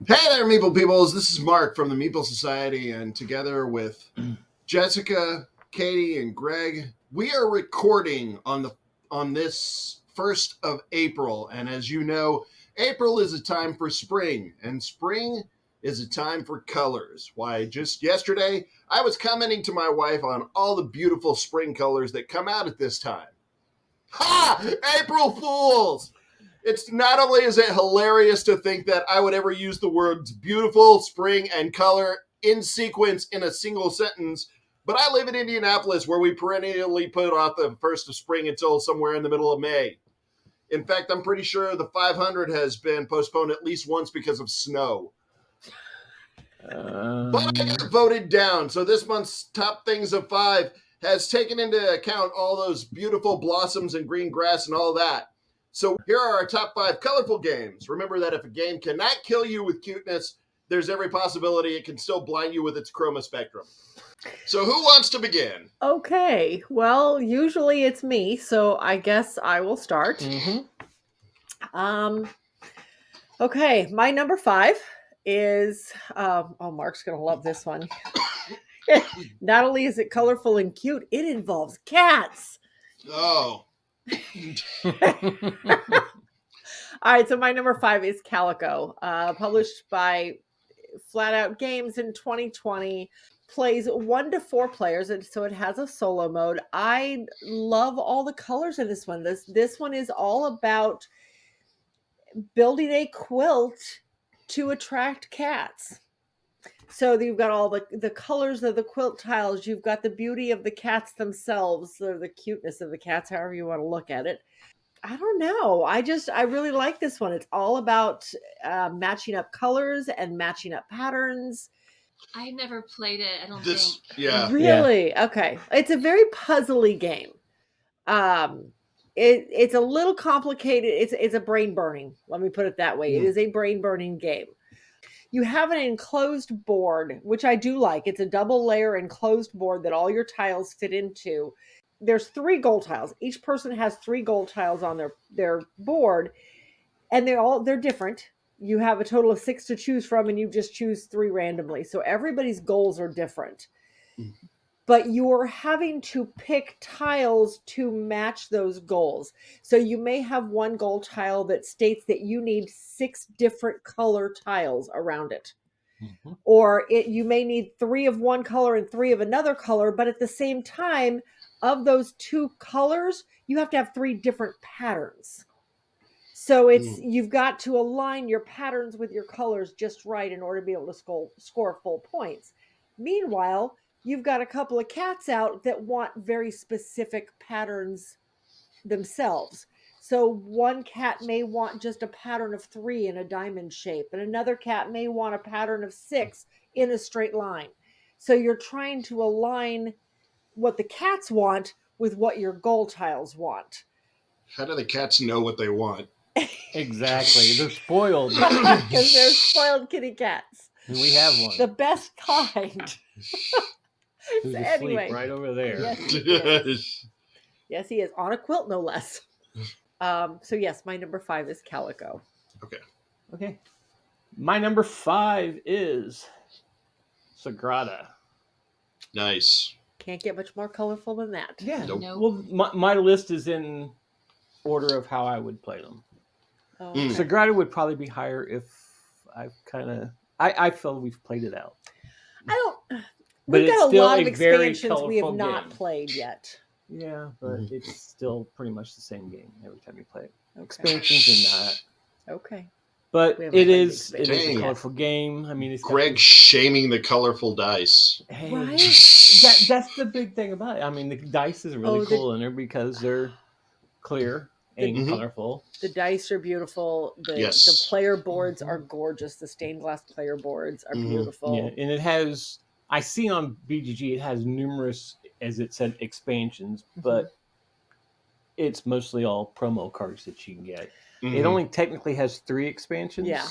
Hey there, Meeple peoples. This is Mark from the Meeple Society, and together with Jessica, Katy, and Greg, we are recording on this 1st of April. And as you know, April is a time for spring, and spring is a time for colors. Why, just yesterday, I was commenting to my wife on all the beautiful spring colors that come out at this time. Ha! April Fools! It's not only is it hilarious to think that I would ever use the words beautiful, spring, and color in sequence in a single sentence, but I live in Indianapolis where we perennially put off the first of spring until somewhere in the middle of May. In fact, I'm pretty sure the 500 has been postponed at least once because of snow. But I got voted down, so this month's top things of 5 has taken into account all those beautiful blossoms and green grass and all that. So here are our top 5 colorful games. Remember that if a game cannot kill you with cuteness, there's every possibility it can still blind you with its chroma spectrum. So who wants to begin? Okay, well, usually it's me, so I guess I will start. Okay, my number 5 is Mark's gonna love this one. Not only is it colorful and cute, it involves cats. Oh. All right, so my number 5 is Calico, published by Flat Out Games in 2020. Plays 1 to 4 players, and so it has a solo mode. I love all the colors in this one. This one is all about building a quilt to attract cats. So you've got all the colors of the quilt tiles. You've got the beauty of the cats themselves, or the cuteness of the cats, however you want to look at it. I don't know. I really like this one. It's all about matching up colors and matching up patterns. I never played it. I don't think. Yeah. Really? Yeah. Okay. It's a very puzzly game. It's a little complicated. It's a brain burning. Let me put it that way. It is a brain burning game. You have an enclosed board, which I do like. It's a double layer enclosed board that all your tiles fit into. There's 3 gold tiles. Each person has 3 gold tiles on their board, and they're different. You have a total of 6 to choose from, and you just choose 3 randomly. So everybody's goals are different. But you're having to pick tiles to match those goals. So you may have one goal tile that states that you need 6 different color tiles around it. Mm-hmm. Or you may need 3 of one color and 3 of another color, but at the same time, of those 2 colors, you have to have 3 different patterns. So you've got to align your patterns with your colors just right in order to be able to score full points. Meanwhile, you've got a couple of cats out that want very specific patterns themselves. So one cat may want just a pattern of 3 in a diamond shape, and another cat may want a pattern of 6 in a straight line. So you're trying to align what the cats want with what your goal tiles want. How do the cats know what they want? Exactly. They're spoiled. Because they're spoiled kitty cats. And we have one. The best kind. Who's asleep right over there. Yes, he is. On a quilt, no less. So yes, my number 5 is Calico. Okay. My number 5 is Sagrada. Nice. Can't get much more colorful than that. Yeah. Nope. Well, my list is in order of how I would play them. Oh, okay. Sagrada would probably be higher if I feel we've played it out. We've got a lot of expansions we have not played yet. Yeah, but it's still pretty much the same game every time you play it. Okay. Expansions are not. Okay. But it is a colorful game. I mean, it's Greg shaming the colorful dice. Hey, right? That's the big thing about it. I mean, the dice is really cool in there because they're clear and colorful. The dice are beautiful. The player boards are gorgeous. The stained glass player boards are beautiful. Yeah, and it has. I see on BGG it has numerous, as it said, expansions, but it's mostly all promo cards that you can get. It only technically has 3 expansions. Yeah.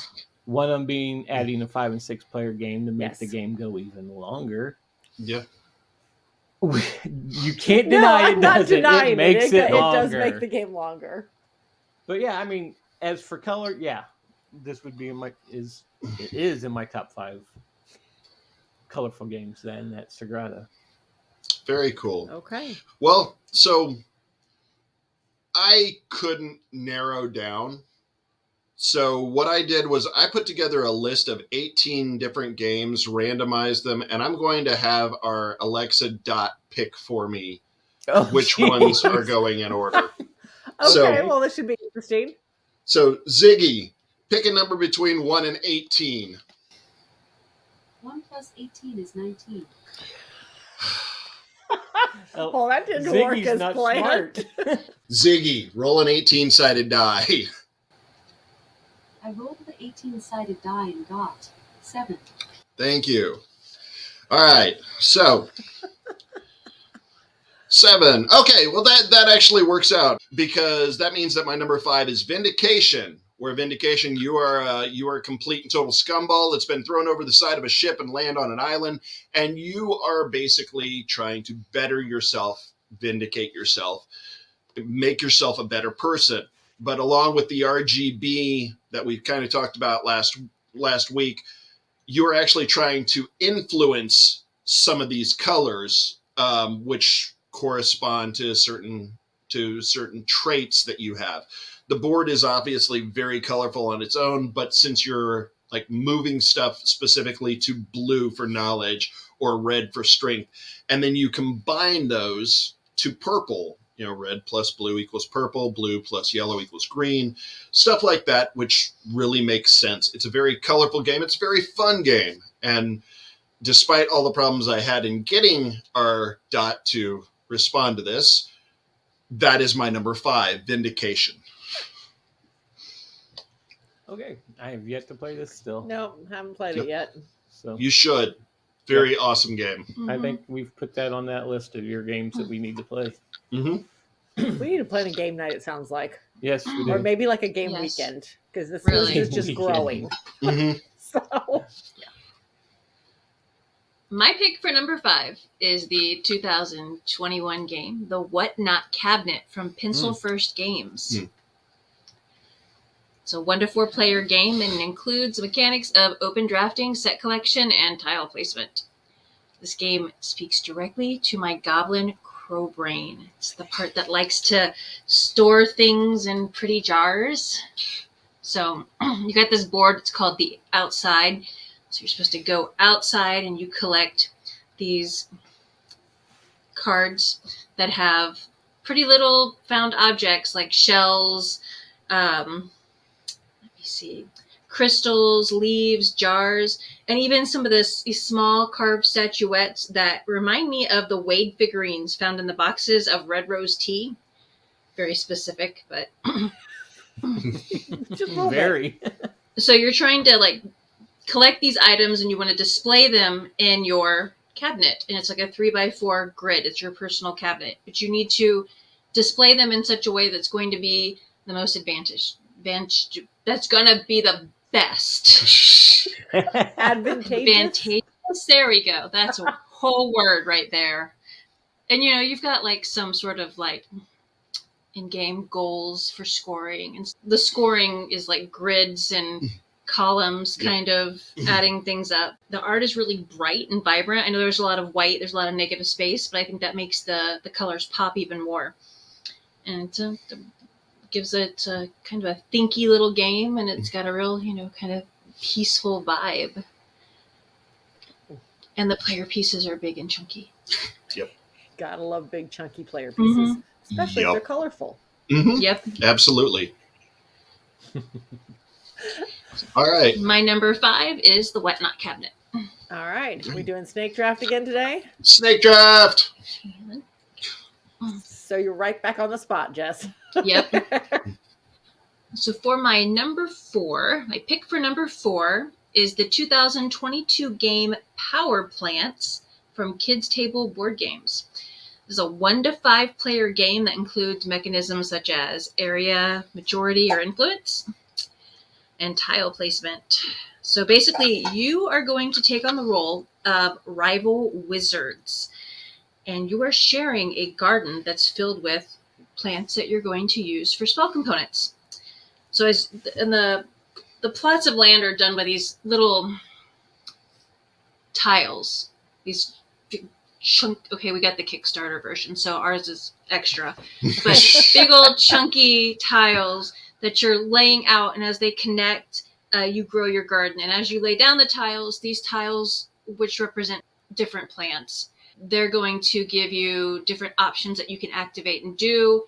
One of them being adding a 5 and 6 player game to make the game go even longer. Yeah. You can't deny it, does it? It makes it longer. It does make the game longer. But yeah, I mean, as for color, this would be it is in my top 5 colorful games. Then that's Sagrada. Very cool. Okay. Well, so I couldn't narrow down. So what I did was I put together a list of 18 different games, randomized them, and I'm going to have our Alexa Dot pick for me which ones are going in order. Okay, well, this should be interesting. So, Ziggy, pick a number between 1 and 18. 1 plus 18 is 19. Well, that didn't Ziggy's work as not planned. smart. Ziggy, roll an 18-sided die. I rolled the 18-sided die and got 7. Thank you. All right, so 7. Okay, well that actually works out because that means that my number 5 is Vindication. Where Vindication, you are a complete and total scumball that's been thrown over the side of a ship and land on an island, and you are basically trying to better yourself, vindicate yourself, make yourself a better person. But along with the RGB that we kind of talked about last week, you're actually trying to influence some of these colors, which correspond to certain traits that you have. The board is obviously very colorful on its own, but since you're like moving stuff specifically to blue for knowledge or red for strength, and then you combine those to purple, red plus blue equals purple, blue plus yellow equals green, stuff like that, which really makes sense. It's a very colorful game. It's a very fun game. And despite all the problems I had in getting our Dot to respond to this, that is my number 5, Vindication. Okay, I have yet to play this still. No, haven't played it yet. So You should. Very awesome game. I think we've put that on that list of your games that we need to play. Mm-hmm. We need to plan a game night, it sounds like. Yes, we do. Or maybe like a game Yes. weekend, because this Really? list is just Weekend. growing. Mm-hmm. So, My pick for number 5 is the 2021 game, The What Not Cabinet from Pencil First Games. It's a 1-to-4 player game and includes mechanics of open drafting, set collection, and tile placement. This game speaks directly to my goblin crow brain. It's the part that likes to store things in pretty jars. So you got this board, it's called the Outside. So you're supposed to go outside and you collect these cards that have pretty little found objects like shells, crystals, leaves, jars, and even some of these small carved statuettes that remind me of the Wade figurines found in the boxes of Red Rose tea. Very specific, but just a little bit. Very. so you're trying to collect these items and you want to display them in your cabinet, and it's like a 3x4 grid. It's your personal cabinet, but you need to display them in such a way that's going to be the most that's going to be the best. Advantageous. There we go. That's a whole word right there. And you've got some sort of in-game goals for scoring, and the scoring is grids and columns, kind of adding things up. The art is really bright and vibrant. I know there's a lot of white, there's a lot of negative space, but I think that makes the colors pop even more. And gives it kind of a thinky little game, and it's got a real, kind of peaceful vibe. And the player pieces are big and chunky. Yep. Gotta love big chunky player pieces, especially if Yep. they're colorful. Mm-hmm. Yep. Absolutely. All right. My number 5 is the Wet Knot Cabinet. All right, we doing snake draft again today? Snake draft. So you're right back on the spot, Jess. Yep. So for my number 4, my pick for number 4 is the 2022 game Power Plants from Kids Table Board Games. This is a 1-to-5 player game that includes mechanisms such as area, majority, or influence, and tile placement. So basically, you are going to take on the role of rival wizards, and you are sharing a garden that's filled with plants that you're going to use for spell components. So as in the the plots of land are done by these little tiles. These okay, we got the Kickstarter version, so ours is extra. But big old chunky tiles that you're laying out, and as they connect, you grow your garden. And as you lay down the tiles, these tiles, which represent different plants, they're going to give you different options that you can activate and do.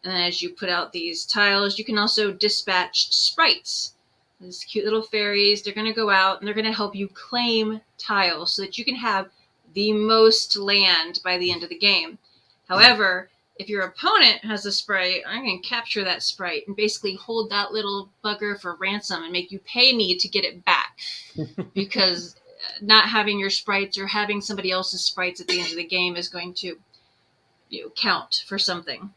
And as you put out these tiles, you can also dispatch sprites. These cute little fairies, they're going to go out and they're going to help you claim tiles so that you can have the most land by the end of the game. However, if your opponent has a sprite, I'm going to capture that sprite and basically hold that little bugger for ransom and make you pay me to get it back. Because not having your sprites or having somebody else's sprites at the end of the game is going to count for something.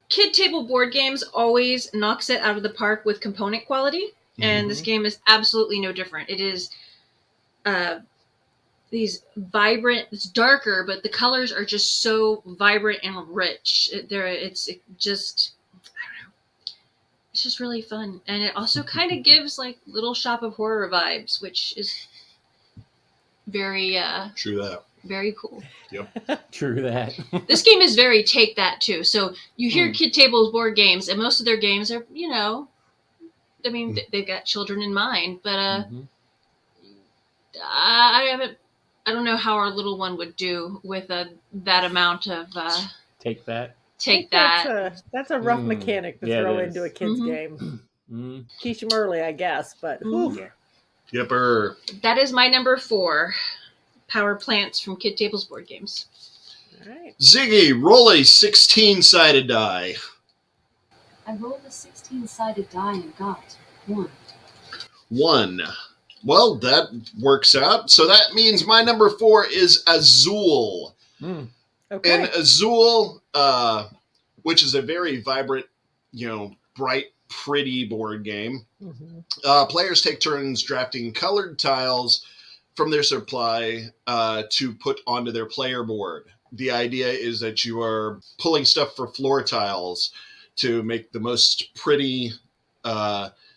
Kid table board games always knocks it out of the park with component quality, and this game is absolutely no different. It is these vibrant, it's darker, but the colors are just so vibrant and rich. It's just really fun. And it also kind of gives like Little Shop of Horror vibes, which is very True that. very cool. Yep. True that. This game is very take that too. So you hear kid tables board games, and most of their games are, I mean, they've got children in mind, but I don't know how our little one would do with that amount of Take that. Take that. That's a rough mechanic to throw into a kid's game. Teach them early, I guess, but Yepper. That is my number 4. Power plants from Kid Tables board games. All right. Ziggy, roll a 16-sided die. I rolled a 16-sided die and got 1. 1. Well, that works out. So that means my number 4 is Azul. Okay. And Azul, which is a very vibrant, bright, pretty board game. Players take turns drafting colored tiles from their supply to put onto their player board. The idea is that you are pulling stuff for floor tiles to make the most pretty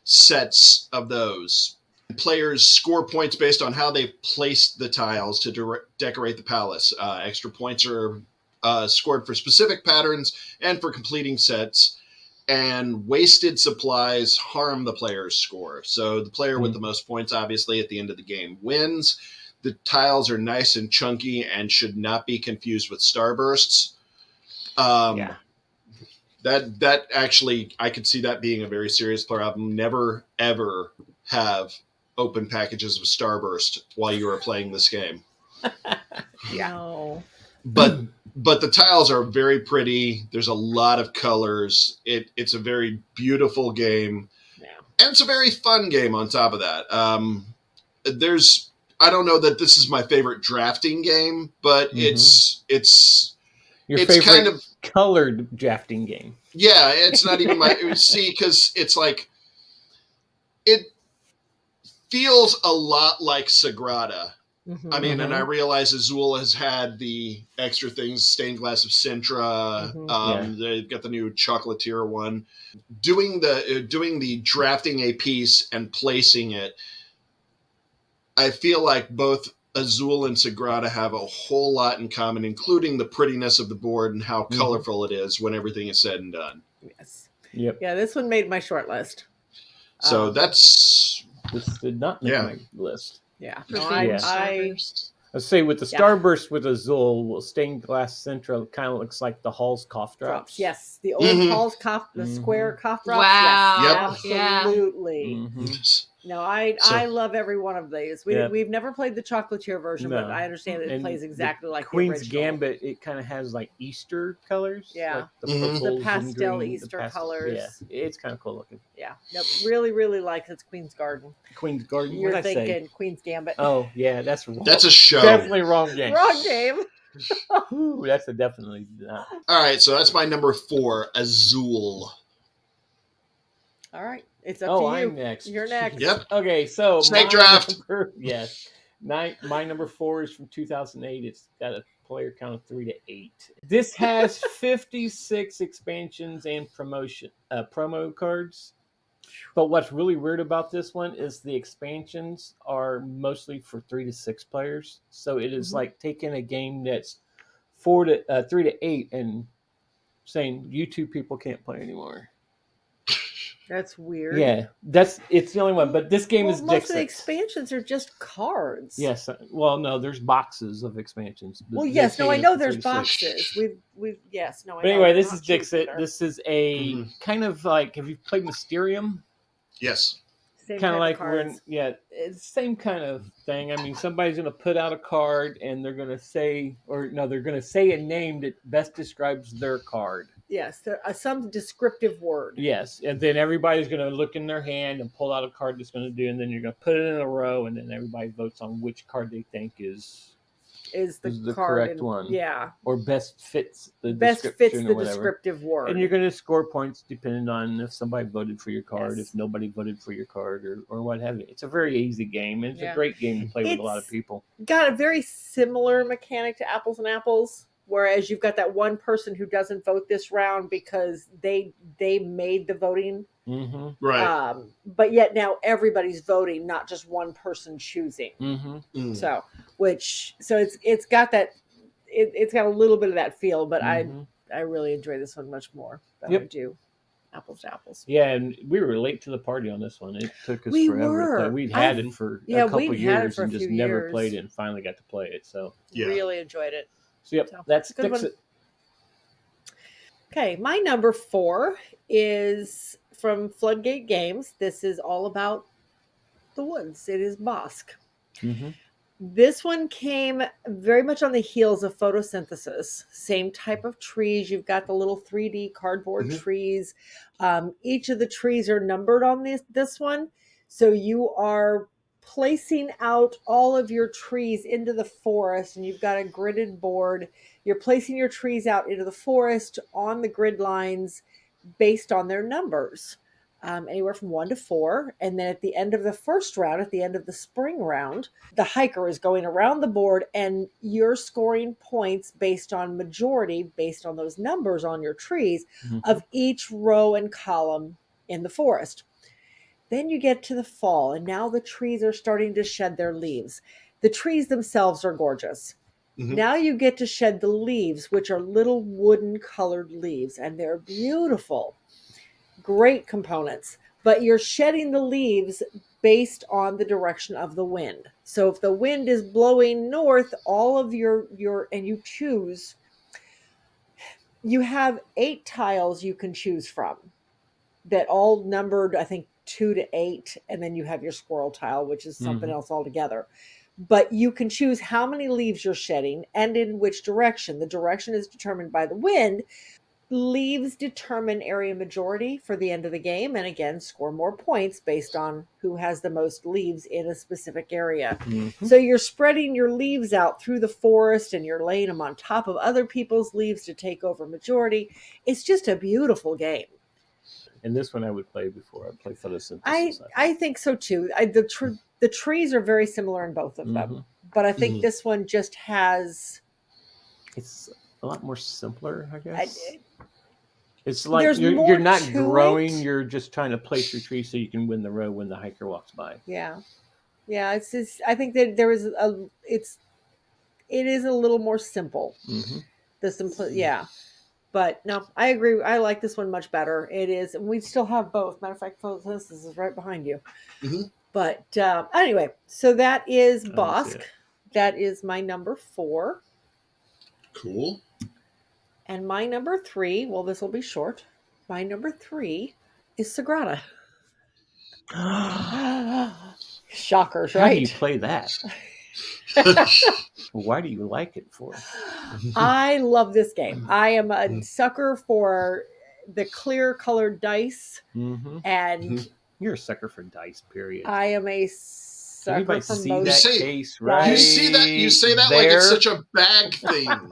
sets of those. Players score points based on how they placed the tiles to decorate the palace. Extra points are scored for specific patterns and for completing sets. And wasted supplies harm the player's score. So the player with the most points, obviously, at the end of the game wins. The tiles are nice and chunky and should not be confused with starbursts. That actually, I could see that being a very serious problem. Never, ever have open packages of Starburst while you are playing this game. No. But the tiles are very pretty. There's a lot of colors. It's a very beautiful game. Yeah. And it's a very fun game on top of that. I don't know that this is my favorite drafting game, but it's Your it's favorite kind of colored drafting game. Yeah, it's not even my because it's like it feels a lot like Sagrada. I mean, and I realize Azul has had the extra things, Stained Glass of Sintra. They've got the new Chocolatier one. Doing the drafting a piece and placing it, I feel like both Azul and Sagrada have a whole lot in common, including the prettiness of the board and how colorful it is when everything is said and done. Yes. Yep. Yeah, this one made my short list. So This did not make my list. Yeah. For No, favorite I Starburst. Let's say with the Starburst with Azul, Stained Glass Central kind of looks like the Hall's cough drops. Yes, the old Hall's cough, the square cough drops. Wow. Yes, Yep. absolutely. No, I love every one of these. We've never played the Chocolatier version, but I understand that it plays exactly like Queen's the original. Gambit. It kind of has like Easter colors. Yeah. Like the purples The and pastel green, Easter colors. Yeah, it's kind of cool looking. Yeah. Nope. Really, really like it's Queen's Garden. Queen's Garden. You're What did I say? thinking Queen's Gambit. Oh yeah, that's wrong. That's a show. Definitely wrong game. Wrong game. Ooh, that's a definitely not. All right, so that's my number 4, Azul. All right. It's up to you. I'm next. You're next. Yep. Okay, so Snake draft. Yes. My number 4 is from 2008. It's got a player count of 3 to 8. This has 56 expansions and promo cards. But what's really weird about this one is the expansions are mostly for 3 to 6 players. So it is like taking a game that's 3 to 8 and saying you two people can't play anymore. That's weird. Yeah, it's the only one. But this game is most of the Dixit. expansions are just cards. Yes. Well, no, there's boxes of expansions. Well, yes, no, I know there's boxes. We've yes, no, I know. But anyway, they're this not is cheap Dixit. either. This is a kind of like, have you played Mysterium? Yes. Same Kind of like cards. it's the same kind of thing. I mean, somebody's going to put out a card and they're going to say, they're going to say a name that best describes their card. Yes, some descriptive word. Yes, and then everybody's going to look in their hand and pull out a card that's going to do, and then you're going to put it in a row, and then everybody votes on which card they think is the card correct one. Yeah, or best fits the descriptive word. And you're going to score points depending on if somebody voted for your card, if nobody voted for your card, or what have you. It's a very easy game, and it's a great game to play with a lot of people. Got a very similar mechanic to Apples and Apples. Whereas you've got that one person who doesn't vote this round because they made the voting, right? But yet now everybody's voting, not just one person choosing. So it's got that. It's got a little bit of that feel, but I really enjoy this one much more than I do Apples to Apples. Yeah, and we were late to the party on this one. It took us forever to play. We'd had it for a couple years and just never played it, and finally got to play it. So really enjoyed it. So, that's Dixit. Okay, my number 4 is from Floodgate Games. This is all about the woods. It is Bosque. This one came very much on the heels of photosynthesis. Same type of trees. You've got the little 3D cardboard trees. Each of the trees are numbered on this one. So you are placing out all of your trees into the forest, and you've got a gridded board. You're placing your trees out into the forest on the grid lines based on their numbers, anywhere from 1 to 4. And then at the end of the first round, at the end of the spring round, the hiker is going around the board, and you're scoring points based on majority, based on those numbers on your trees of each row and column in the forest. Then you get to the fall, and now the trees are starting to shed their leaves. The trees themselves are gorgeous. Now you get to shed the leaves, which are little wooden colored leaves, and they're beautiful. Great components. But you're shedding the leaves based on the direction of the wind. So if the wind is blowing north, all of and you choose, you have 8 tiles you can choose from that all numbered, I think, 2 to 8, and then you have your squirrel tile, which is something else altogether. But you can choose how many leaves you're shedding and in which direction. The direction is determined by the wind. Leaves determine area majority for the end of the game, and again, score more points based on who has the most leaves in a specific area. So you're spreading your leaves out through the forest, and you're laying them on top of other people's leaves to take over majority. It's just a beautiful game. And this one I would play before I play photosynthesis. I think so too. The trees are very similar in both of them, but I think this one just has. It's a lot more simpler, I guess. It's like you're not growing; you're just trying to place your tree so you can win the row when the hiker walks by. Yeah. It's just. I think that there is it is a little more simple. The simplicity, But no, I agree. I like this one much better. It is, and we still have both. Matter of fact, photosynthesis is right behind you. But anyway, so that is Bosque. That is my number 4. Cool. And my number 3, well, this will be short. My number 3 is Sagrada. Shockers, right? How do you play that? Why do you like it for? I love this game. I am a sucker for the clear colored dice, and you're a sucker for dice. Period. I am a sucker for most case, right? You say that there? Like it's such a bad thing.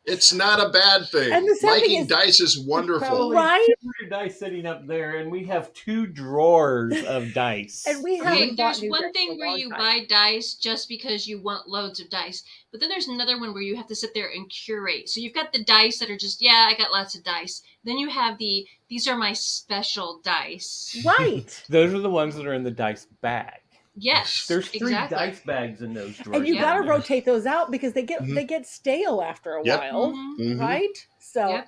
It's not a bad thing. Liking dice is wonderful. Right? 200 dice sitting up there, and we have 2 drawers of dice. And we have there's one thing where you buy dice just because you want loads of dice, but then there's another one where you have to sit there and curate. So you've got the dice that are just, I got lots of dice. Then you have these are my special dice. Right. Those are the ones that are in the dice bag. Yes, There's 3 exactly. dice bags in those drawers. And you Yeah. got to down there. rotate those out because they Mhm. get stale after a Yep. while, Mhm. right? So Yep.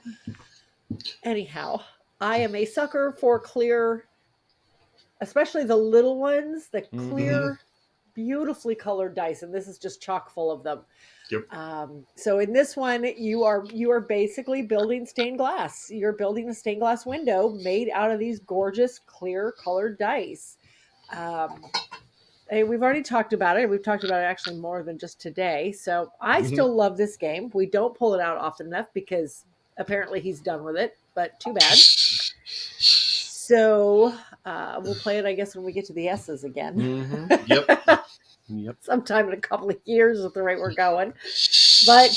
anyhow, I am a sucker for clear, especially the little ones, the Mhm. clear, beautifully colored dice, and this is just chock full of them. Yep. So in this one, you are basically building stained glass. You're building a stained glass window made out of these gorgeous, clear colored dice. And we've already talked about it. We've talked about it actually more than just today. So I Mhm. still love this game. We don't pull it out often enough because apparently he's done with it, but too bad. So we'll play it, I guess, when we get to the S's again. Mhm. Yep. Yep. Sometime in a couple of years at the rate we're going. But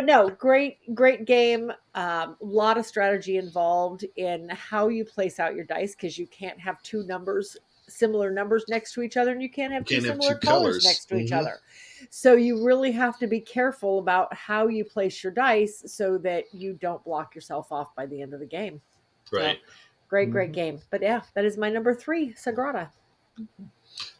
no, great game. A lot of strategy involved in how you place out your dice because you can't have similar numbers next to each other, and you can't have two Can't have similar two colors colors. next to each Mhm. other. So you really have to be careful about how you place your dice so that you don't block yourself off by the end of the game. Right. So, great Mhm. game. But yeah, that is my number 3, Sagrada.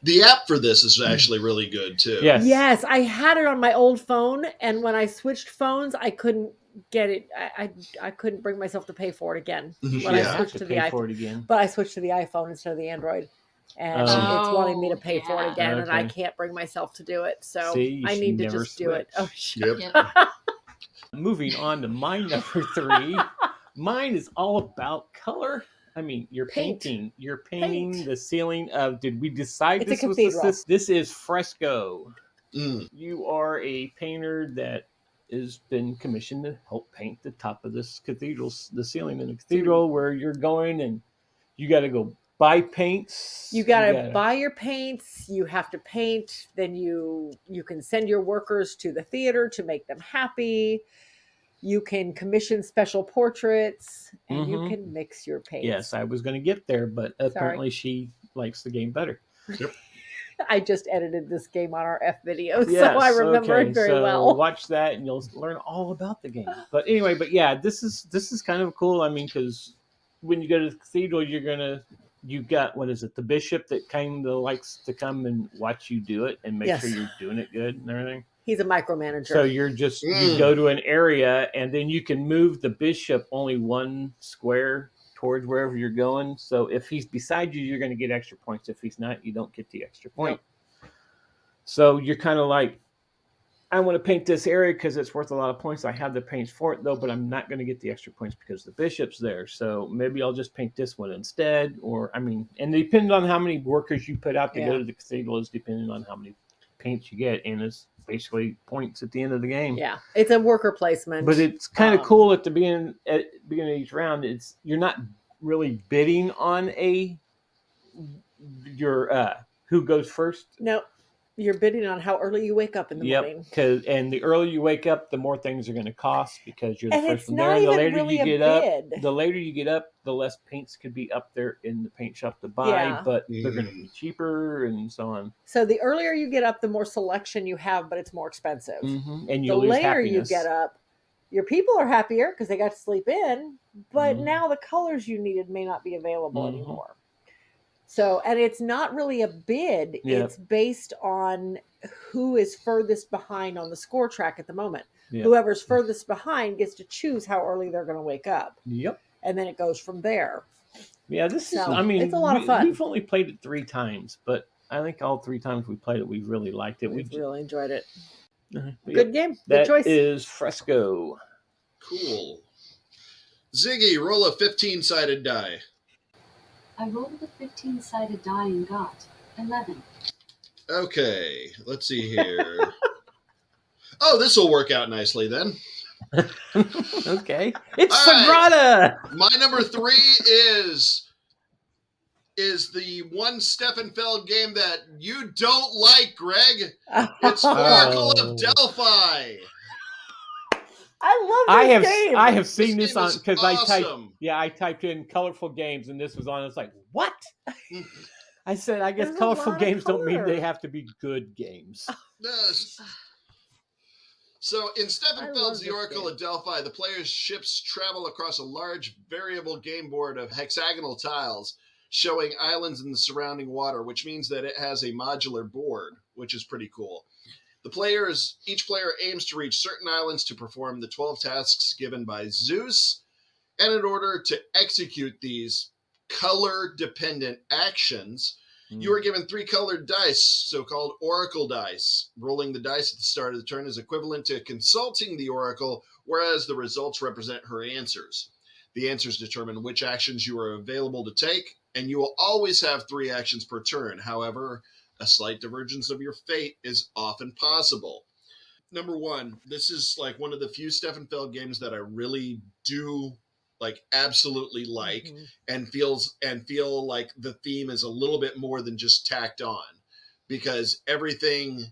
The app for this is actually really good too. Yes. Yes, I had it on my old phone, and when I switched phones, I couldn't get it. I couldn't bring myself to pay for it again You should when I Yeah. have switched to to the pay for iPhone. it again. But I switched to the iPhone instead of the Android, and Oh. it's wanting me to Oh, pay for it yeah. again, and I Okay. can't bring myself to do it. So See, you I should need to never just do it. Oh, switch. Yep. Yep. Moving on to my number 3. Mine is all about color. I mean, you're Paint. painting. You're painting Paint. the ceiling of. Did we decide It's a this was cathedral. this is fresco. Mm. You are a painter that has been commissioned to help paint the top of this cathedral, the ceiling in the cathedral, where you're going, and you got to go buy paints. You got to buy your paints. You have to paint. Then you can send your workers to the theater to make them happy. You can commission special portraits, and you Mhm. can mix your paints. Yes, I was going to get there, but apparently she likes the game better. Yep. I just edited this game on our F video, Yes, so I remember okay, it very so well. watch that, and you'll learn all about the game. But anyway, yeah, this is kind of cool. I mean, because when you go to the cathedral, you've got, what is it, the bishop that kind of likes to come and watch you do it and make Yes. sure you're doing it good and everything. He's a micromanager. So you go to an area, and then you can move the bishop only one square towards wherever you're going. So if he's beside you, you're going to get extra points. If he's not, you don't get the extra point. Yep. So you're kind of like, I want to paint this area because it's worth a lot of points. I have the paints for it, though, but I'm not going to get the extra points because the bishop's there. So maybe I'll just paint this one instead. Or, I mean, and depending on how many workers you put out to go to the cathedral is depending on how many paints you get. And it's basically points at the end of the game. Yeah, it's a worker placement. But it's kind of cool at the beginning of each round. You're not really bidding on your who goes first. No, you're bidding on how early you wake up in the morning. And the earlier you wake up, the more things are going to cost because you're the And first it's one not there. And the even later really you a get up, bid. the later you get up, the less paints could be up there in the paint shop to buy. Yeah. But they're going to be cheaper and so on. So the earlier you get up, the more selection you have, but it's more expensive. Mm-hmm. And The you lose later happiness. you get up, your people are happier because they got to sleep in, but Mhm. now the colors you needed may not be available Mhm. anymore. So, and it's not really a bid. Yep. It's based on who is furthest behind on the score track at the moment. Yep. Whoever's furthest behind gets to choose how early they're going to wake up. Yep. And then it goes from there. Yeah, this is, So, I mean, it's a lot of fun. We've only played it 3 times, but I think all 3 times we played it, we really liked it. We've really enjoyed it. But Good game. Good that choice. is Fresco. Cool. Ziggy, roll a 15-sided die. I rolled a 15-sided die and got 11. Okay, let's see here. Oh, this will work out nicely then. Okay. It's All right. Sagrada! My number 3 is the one Steffenfeld game that you don't like, Greg. It's Oracle of Delphi. I love this game. I have seen This this on game is because awesome. I typed in colorful games and this was on. It's like, what? I said, I guess There's a colorful lot of games don't mean color. they have to be good games. Yes. So in I Stefan love Feld's this The Oracle game. at Delphi, the player's ships travel across a large variable game board of hexagonal tiles showing islands in the surrounding water, which means that it has a modular board, which is pretty cool. Each player aims to reach certain islands to perform the 12 tasks given by Zeus, and in order to execute these color-dependent actions, you are given 3 colored dice, so-called oracle dice. Rolling the dice at the start of the turn is equivalent to consulting the oracle, whereas the results represent her answers. The answers determine which actions you are available to take, and you will always have 3 actions per turn. However, a slight divergence of your fate is often possible. Number one, this is like one of the few Stefan Feld games that I really do absolutely like, Mhm. and feel like the theme is a little bit more than just tacked on, because everything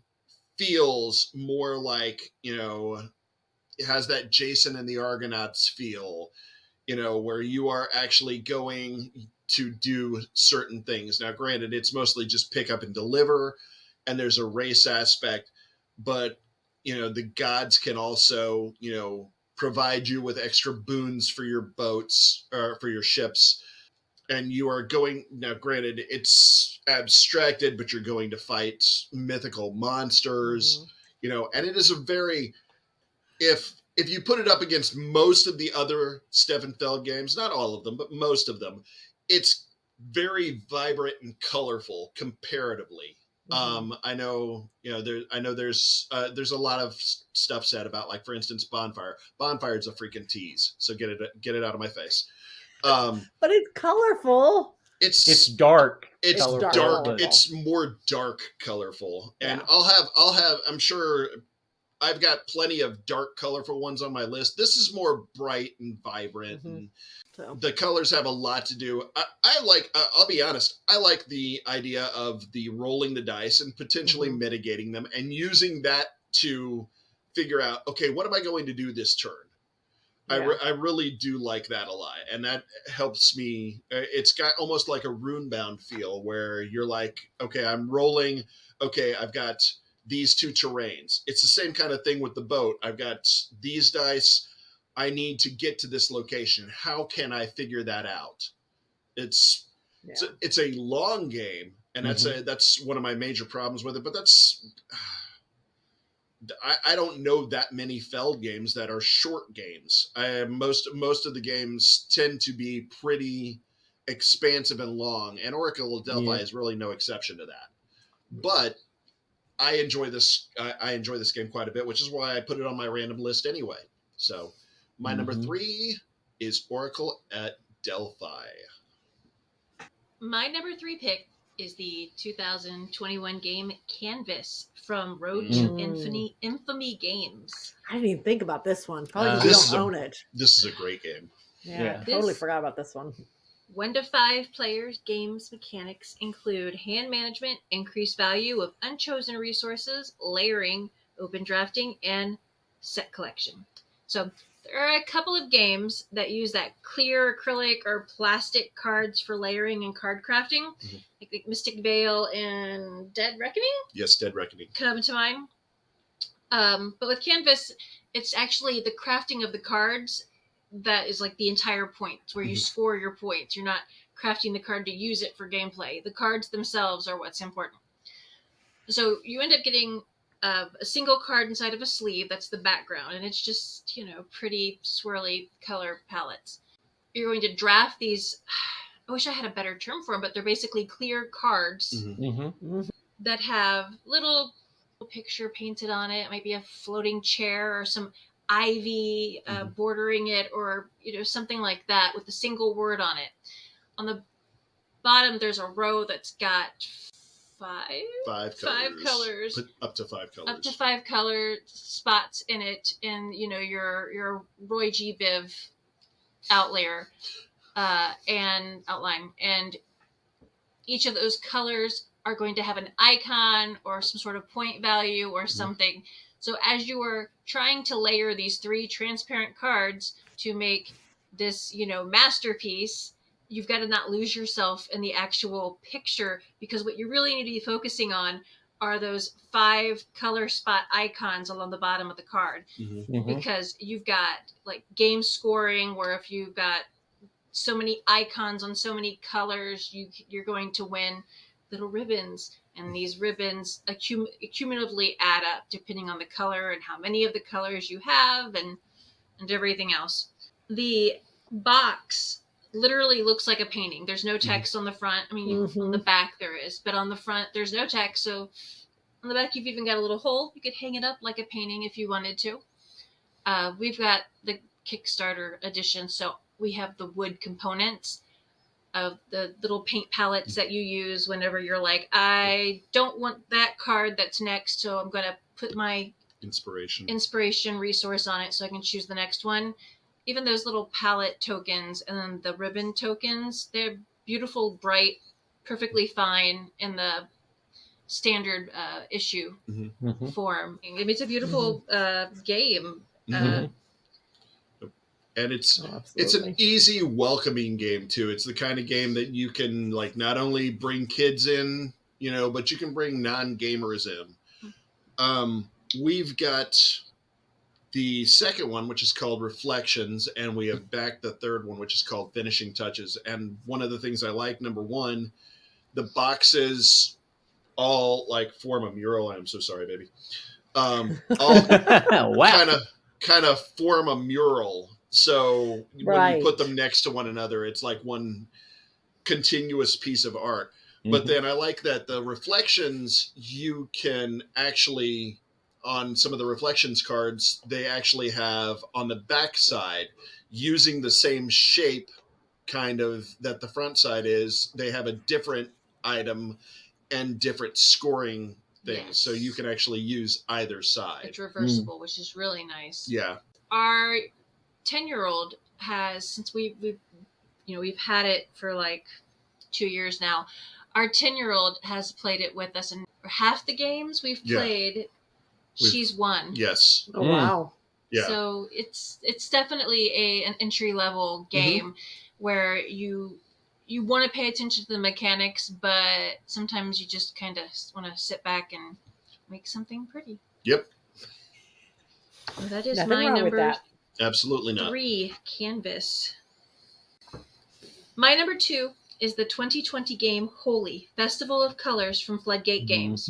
feels more like, it has that Jason and the Argonauts feel, where you are actually going to do certain things. Now, granted, it's mostly just pick up and deliver, and there's a race aspect, but the gods can also, provide you with extra boons for your boats or for your ships. And you are going, now granted, it's abstracted, but you're going to fight mythical monsters, and it is a very, if you put it up against most of the other Stefan Feld games, not all of them, but most of them, it's very vibrant and colorful comparatively. I know, there's a lot of stuff said about, like, for instance, Bonfire. Bonfire is a freaking tease, so get it out of my face. But it's colorful. It's dark. It's dark dark. colorful. It's more dark, colorful, and Yeah. I'll have. I'm sure I've got plenty of dark, colorful ones on my list. This is more bright and vibrant, and So the colors have a lot to do. I like. I'll be honest. I like the idea of the rolling the dice and potentially mitigating them, and using that to figure out, okay, what am I going to do this turn? yeah. I really do like that a lot, and that helps me. It's got almost like a runebound feel, where you're like, okay, I'm rolling. Okay, I've got these 2 terrains. It's the same kind of thing with the boat. I've got these dice. I need to get to this location. How can I figure that out? It's Yeah. it's a long game, and that's one of my major problems with it. But that's I don't know that many Feld games that are short games. Most of the games tend to be pretty expansive and long, and Oracle of Delphi is really no exception to that. But I enjoy this. I enjoy this game quite a bit, which is why I put it on my random list anyway. So my number 3 is Oracle at Delphi. My number 3 pick is the 2021 game Canvas from Road to Infamy Games. I didn't even think about this one. Probably because This we is don't own it. This is a great game. Yeah, I totally forgot about this one. 1 to 5 players games mechanics include hand management, increased value of unchosen resources, layering, open drafting, and set collection. So there are a couple of games that use that clear acrylic or plastic cards for layering and card crafting, like Mystic Veil and Dead Reckoning. Yes, Dead Reckoning come to mind. But with Canvas, it's actually the crafting of the cards that is like the entire point. It's where you score your points. You're not crafting the card to use it for gameplay. The cards themselves are what's important. So you end up getting a single card inside of a sleeve. That's the background. And it's just, pretty swirly color palettes. You're going to draft these. I wish I had a better term for them, but they're basically clear cards that have little picture painted on it. It might be a floating chair or some ivy bordering it, or something like that with a single word on it. On the bottom there's a row that's got five colors. Up to 5 colors. Up to 5 color spots in it, and your Roy G. Biv outlayer and outline, and each of those colors are going to have an icon or some sort of point value or something. So as you are trying to layer these 3 transparent cards to make this, masterpiece, you've got to not lose yourself in the actual picture, because what you really need to be focusing on are those 5 color spot icons along the bottom of the card. Mhm. Because you've got like game scoring, where if you've got so many icons on so many colors, you're going to win little ribbons, and these ribbons accumulatively add up depending on the color and how many of the colors you have, and everything else. The box literally looks like a painting. There's no text on the front. I mean, on the back there is, but on the front there's no text. So on the back you've even got a little hole. You could hang it up like a painting if you wanted to. We've got the Kickstarter edition, so we have the wood components of the little paint palettes that you use whenever you're like, I don't want that card that's next, so I'm going to put my inspiration resource on it so I can choose the next one. Even those little palette tokens and then the ribbon tokens, they're beautiful, bright, perfectly fine in the standard issue form. I mean, it's a beautiful game. And it's an easy, welcoming game too. It's the kind of game that you can like not only bring kids in, but you can bring non-gamers in. We've got the second one, which is called Reflections, and we have back the third one, which is called Finishing Touches. And one of the things I like, number one, the boxes all like form a mural. I'm so sorry, baby. All wow. kind of form a mural. So when you put them next to one another, it's like one continuous piece of art. But then I like that the reflections, you can actually, on some of the reflections cards, they actually have on the back side, using the same shape kind of that the front side is, they have a different item and different scoring things. Yes. So you can actually use either side. It's reversible, which is really nice. Yeah. Our 10-year-old has, since we've had it for like 2 years now, our 10-year-old has played it with us, and half the games we've played, she's won. Yes. Oh, wow. Yeah. So it's definitely an entry level game where you want to pay attention to the mechanics, but sometimes you just kind of want to sit back and make something pretty. Yep. So that is Nothing my wrong with number that. Absolutely not. 3 canvas. My number 2 is the 2020 game Holy, Festival of Colors from Floodgate Games.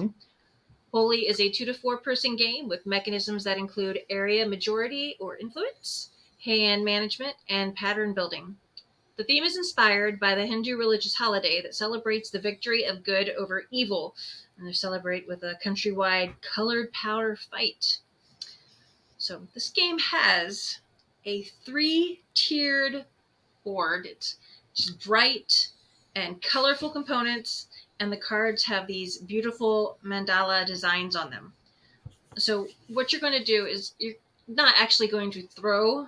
Holy is a 2 to 4 person game with mechanisms that include area majority or influence, hand management, and pattern building. The theme is inspired by the Hindu religious holiday that celebrates the victory of good over evil, and they celebrate with a countrywide colored powder fight. So this game has a 3-tiered board. It's just bright and colorful components, and the cards have these beautiful mandala designs on them. So what you're going to do is you're not actually going to throw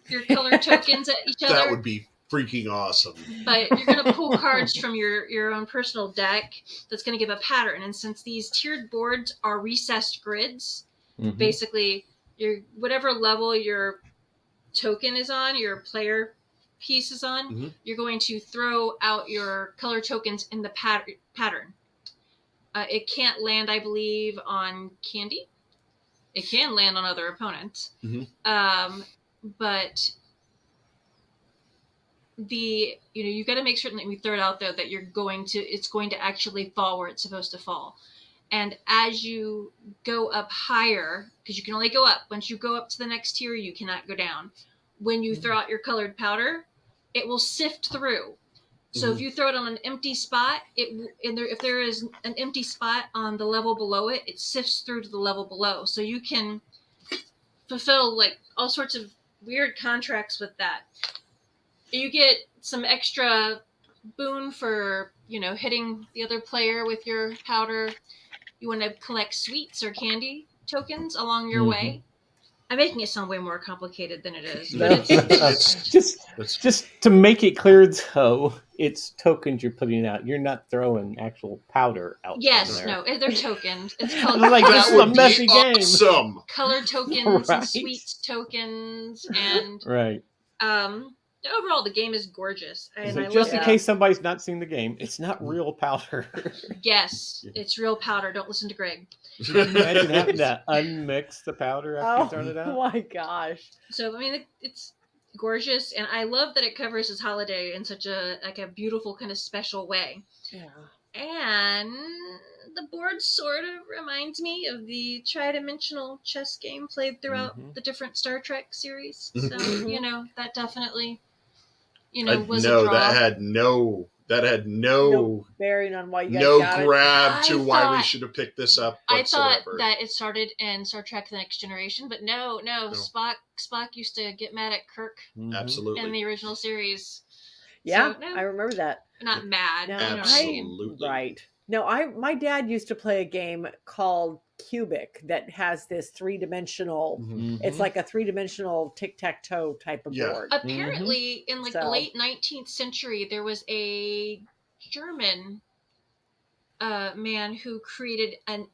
your color tokens at each other. That would be freaking awesome. But you're going to pull cards from your own personal deck that's going to give a pattern. And since these tiered boards are recessed grids, basically whatever level your token is on, your player piece is on, you're going to throw out your color tokens in the pattern. It can't land, I believe, on Candy. It can land on other opponents. But you've got to make certain that we throw it out there that it's going to actually fall where it's supposed to fall. And as you go up higher, because you can only go up, once you go up to the next tier, you cannot go down. When you throw out your colored powder, it will sift through. So if you throw it on an empty spot, if there is an empty spot on the level below it, it sifts through to the level below. So you can fulfill like all sorts of weird contracts with that. You get some extra boon for, hitting the other player with your powder. You want to collect sweets or candy tokens along your way. I'm making it sound way more complicated than it is. But it's just to make it clear, though, it's tokens you're putting out. You're not throwing actual powder out. Yes, there. no, they're tokens. It's called like this is a messy game. Awesome. Color tokens and sweets tokens and right. Overall, the game is gorgeous, and So I just love in it. case somebody's not seen the game, it's not real powder. Yes, it's real powder. Don't listen to Greg. Imagine having to unmix the powder after you turn it Oh out. my gosh. So I mean, it's gorgeous, and I love that it covers this holiday in such a beautiful kind of special way. Yeah. And the board sort of reminds me of the tri-dimensional chess game played throughout Mhm. the different Star Trek series. So Mhm. that definitely I was a no, draw. that had No no bearing on why you guys no got it. grab to I why we thought- should have picked this up I thought whatsoever. that it started in Star Trek: The Next Generation, but no. Spock used to get mad at Kirk Mhm. Absolutely. in the original series. Yeah, So, no, I remember that. not mad. No, you know what I mean? Absolutely. Right. No, my dad used to play a game called Cubic that has this three-dimensional. Mhm. It's like a three-dimensional tic-tac-toe type of Yeah. board. Apparently, in like the So- late 19th century, there was a German man who created an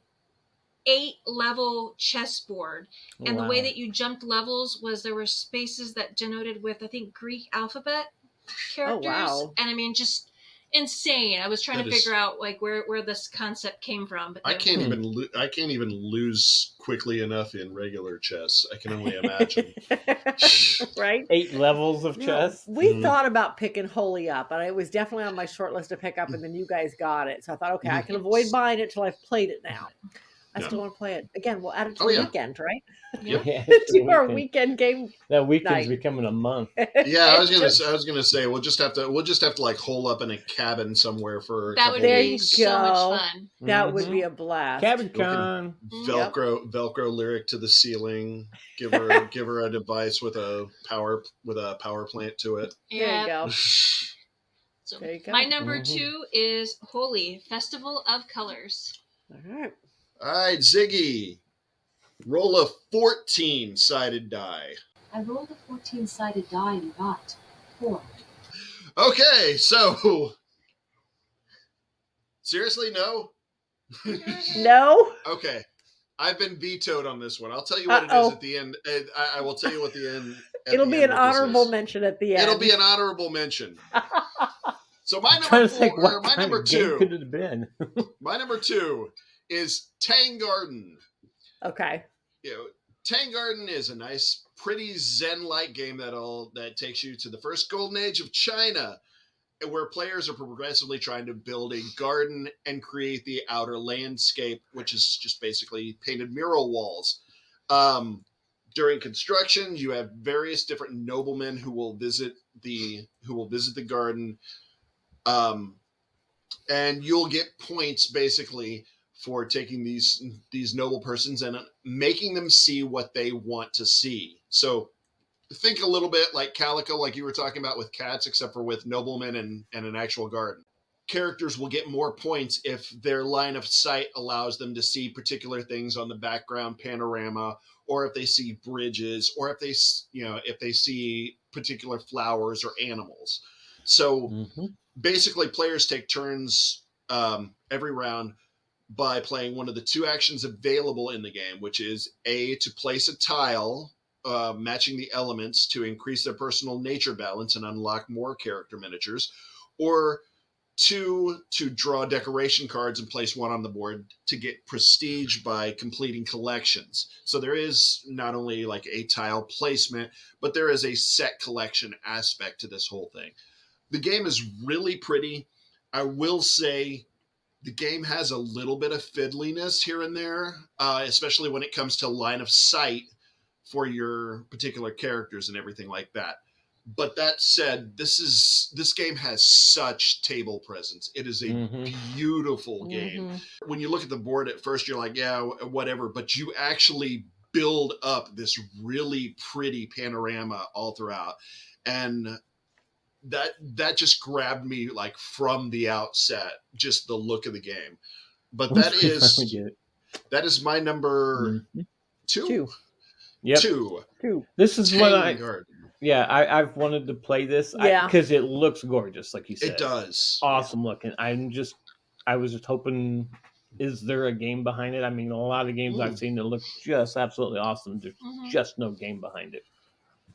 8-level chessboard, and the way Wow. that you jumped levels was there were spaces that denoted with, I think, Greek alphabet characters. wow. And I mean, just insane. I was trying That to is- figure out like where this concept came from, but I no. can't even lose quickly enough in regular chess. I can only imagine. Right? 8 levels of No, chess. we Mhm. thought about picking Holy Up, and it was definitely on my short list to pick up, and then you guys got it. So I thought, okay, I can avoid buying it till I've played it now. I Yeah. still want to play it. Again, we'll add it to Oh, the yeah. weekend, right? Yeah. Yeah, Do our weekend game. That weekend's night. becoming a month. Yeah, I was gonna say we'll just have to like hole up in a cabin somewhere for a That couple would There be you weeks. so much go. fun. That would Mhm. be a blast. Cabin Looking- Con. Yep. Velcro lyric to the ceiling. Give her a device with a power plant to it. There Yeah. you go. So There you go. my number Mhm. 2 is Holy Festival of Colors. All right. All right, Ziggy, roll a 14-sided die. I rolled a 14-sided die and got 4. Okay, so seriously, no. No. Okay, I've been vetoed on this one. I'll tell you what it is Uh-oh. at the end. I will tell you what the end. It'll be an honorable mention at the end. It'll be an honorable mention. So my I'm trying number to think 4, what or my kind number of game could 2, it have been. my number 2 is Tang Garden. Okay. Tang Garden is a nice, pretty Zen-like game that takes you to the first golden age of China, where players are progressively trying to build a garden and create the outer landscape, which is just basically painted mural walls. During construction, you have various different noblemen who will visit the garden, and you'll get points basically for taking these noble persons and making them see what they want to see. So think a little bit like Calico, like you were talking about with cats, except for with noblemen and an actual garden. Characters will get more points if their line of sight allows them to see particular things on the background panorama, or if they see bridges, or if they see particular flowers or animals. So basically, players take turns every round by playing one of the 2 actions available in the game, which is A, to place a tile matching the elements to increase their personal nature balance and unlock more character miniatures, or 2, to draw decoration cards and place one on the board to get prestige by completing collections. So there is not only like a tile placement, but there is a set collection aspect to this whole thing. The game is really pretty. I will say the game has a little bit of fiddliness here and there, especially when it comes to line of sight for your particular characters and everything like that. But that said, this game has such table presence. It is a beautiful game. When you look at the board at first, you're like, yeah, whatever. But you actually build up this really pretty panorama all throughout. And that just grabbed me like from the outset, just the look of the game. But that is my number 2. Yep. 2. This is what I've wanted to play this. Yeah. Because it looks gorgeous, like you said. It does. Awesome looking. I was just hoping, is there a game behind it? I mean, a lot of games I've seen that look just absolutely awesome. There's just no game behind it.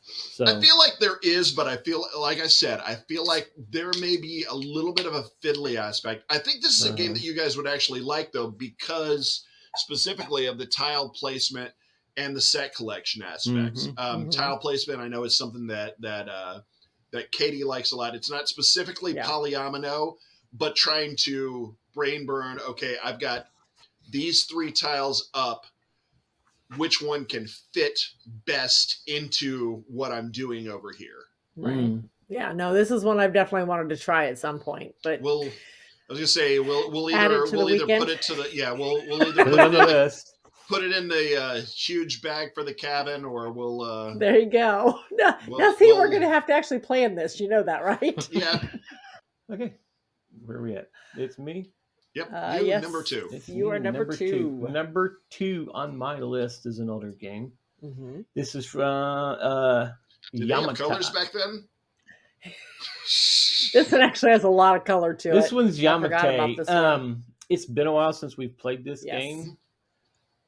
So I feel like there is, but I feel like I said, I feel like there may be a little bit of a fiddly aspect. I think this is a game that you guys would actually like, though, because specifically of the tile placement and the set collection aspects. Tile placement, I know, is something that Katy likes a lot. It's not specifically polyomino, but trying to brain burn. Okay, I've got these 3 tiles up. Which one can fit best into what I'm doing over here? Right. Yeah, no, this is one I've definitely wanted to try at some point, but I was gonna say we'll add it either to the weekend. put it to the we'll either put it on the list. Put it in the huge bag for the cabin, or we'll there you go. Now, we're gonna have to actually plan this. You know that, right? Yeah. Okay, where are we at? It's me. Yep, yes, number 2. It's you are number two. Number 2 on my list is an older game. Mm-hmm. This is from Did they have colors back then? This one actually has a lot of color to it. This one's I forgot about Yamate. this one. It's been a while since we've played this Yes. game.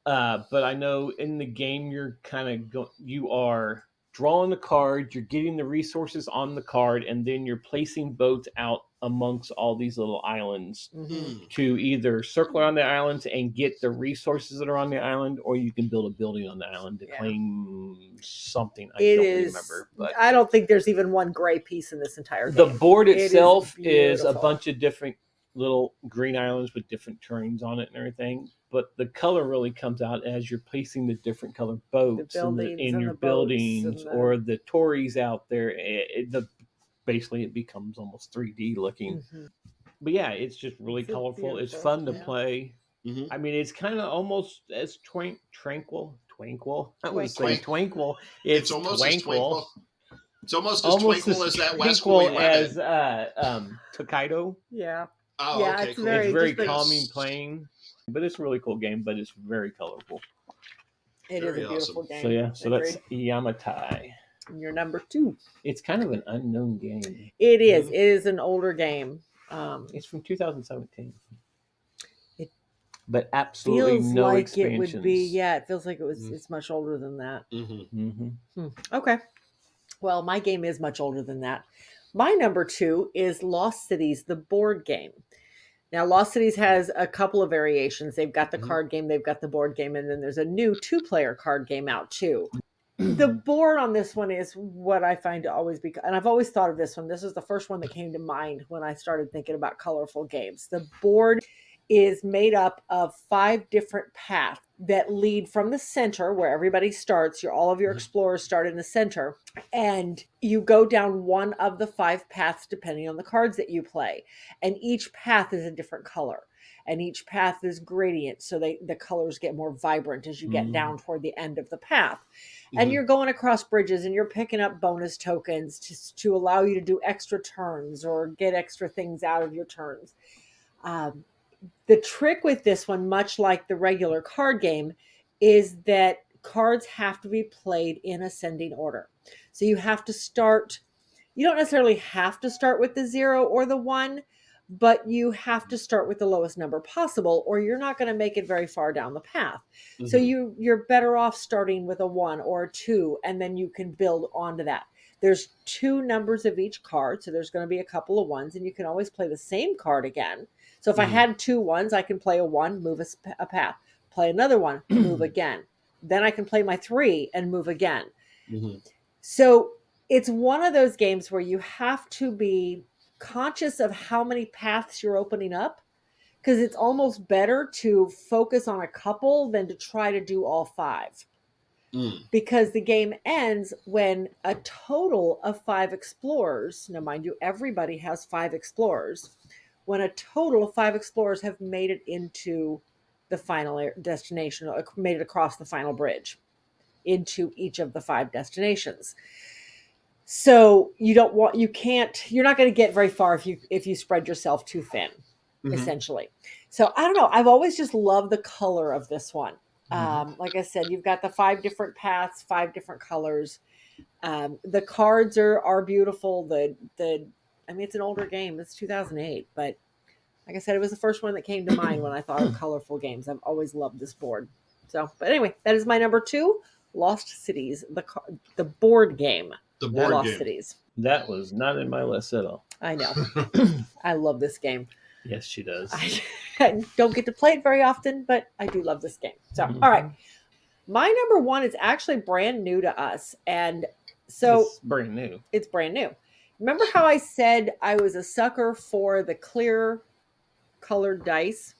But I know in the game you're kind of you are drawing the card, you're getting the resources on the card, and then you're placing boats out amongst all these little islands to either circle around the islands and get the resources that are on the island, or you can build a building on the island to claim something. I don't remember. But I don't think there's even one gray piece in this entire game. The board itself is is a bunch of different little green islands with different terrains on it and everything. But the color really comes out as you're placing the different colored boats in your buildings or the Tories out there. Basically, it becomes almost 3D looking. But yeah, it's just really colorful. It's fun to play. I mean, it's kind of almost as tranquil. I would say twinkle. It's almost twinkle. It's almost as twinkle as that West Coast as Tokaido. Yeah. Oh, yeah, okay, it's cool. Very calming playing. But it's a really cool game, but it's very colorful. It is a beautiful game. So yeah, that's Yamatai. And you're number 2. It's kind of an unknown game. It is. It is an older game. It's from 2017. It but absolutely feels no like expansions. It would be. Yeah, it feels like it was. It's much older than that. Okay. Well, my game is much older than that. My number 2 is Lost Cities, the board game. Now, Lost Cities has a couple of variations. They've got the card game, they've got the board game, and then there's a new 2-player card game out too. The board on this one is what I find to always be, and I've always thought of this one. This is the first one that came to mind when I started thinking about colorful games. The board is made up of 5 different paths that lead from the center where everybody starts. All of your explorers start in the center, and you go down one of the 5 paths depending on the cards that you play. And each path is a different color, and each path is gradient, so the colors get more vibrant as you get down toward the end of the path. And you're going across bridges, and you're picking up bonus tokens to allow you to do extra turns or get extra things out of your turns. The trick with this one, much like the regular card game, is that cards have to be played in ascending order. So you have to start, you don't necessarily have to start with the 0 or the 1, but you have to start with the lowest number possible, or you're not going to make it very far down the path. So you're better off starting with a 1 or a 2, and then you can build onto that. There's 2 numbers of each card, so there's going to be a couple of 1s, and you can always play the same card again. So if I had 2 1s, I can play a 1, move a path, play another 1, move again. Then I can play my 3 and move again. So it's one of those games where you have to be conscious of how many paths you're opening up, because it's almost better to focus on a couple than to try to do all 5. Because the game ends when a total of 5 explorers, now mind you, everybody has 5 explorers, when a total of 5 explorers have made it into the final destination, or made it across the final bridge into each of the 5 destinations. So you're not going to get very far if you spread yourself too thin, essentially. So I don't know. I've always just loved the color of this one. Like I said, you've got the 5 different paths, 5 different colors. The cards are beautiful. I mean, it's an older game. It's 2008, but like I said, it was the first one that came to mind when I thought of colorful games. I've always loved this board. So, but anyway, that is my number 2, Lost Cities, the board game. The board Lost game. Cities. That was not in my list at all. I know. I love this game. Yes, she does. I don't get to play it very often, but I do love this game. So, all right. My number one is actually brand new to us. And so It's brand new. it's brand new. Remember how I said I was a sucker for the clear colored dice?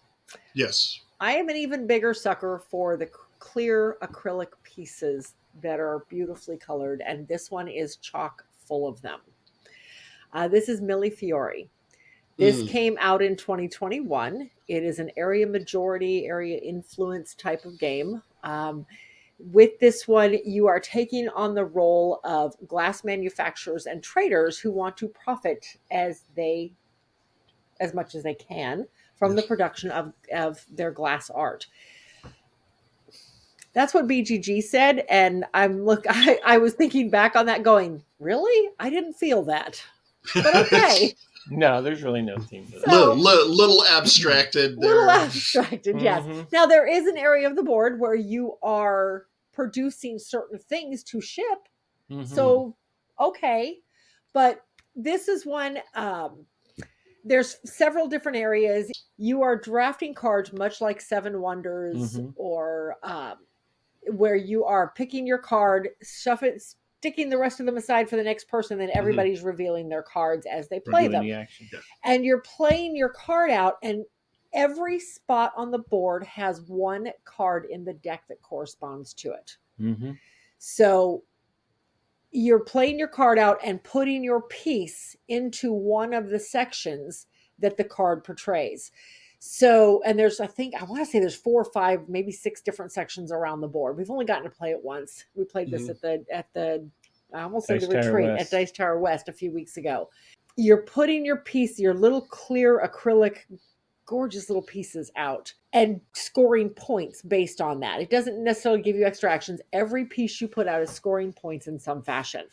Yes. I am an even bigger sucker for the clear acrylic pieces that are beautifully colored. And this one is chock full of them. This is Millie Fiore. This came out in 2021. It is an area majority, area influence type of game. With this one, you are taking on the role of glass manufacturers and traders who want to profit as much as they can from the production of their glass art. That's what BGG said, and I was thinking back on that, going, really? I didn't feel that, but okay. No, there's really no theme to that. Little abstracted there. Little abstracted, yes. Now, there is an area of the board where you are producing certain things to ship. So, okay. But this is one, there's several different areas. You are drafting cards, much like Seven Wonders, or where you are picking your card, sticking the rest of them aside for the next person, then everybody's revealing their cards as they play them. And you're playing your card out, and every spot on the board has one card in the deck that corresponds to it. So you're playing your card out and putting your piece into one of the sections that the card portrays. So, and I want to say there's 4 or 5, maybe 6 different sections around the board. We've only gotten to play it once. We played this at the I almost said the retreat at Dice Tower West a few weeks ago. You're putting your piece, your little clear acrylic, gorgeous little pieces out and scoring points based on that. It doesn't necessarily give you extra actions. Every piece you put out is scoring points in some fashion.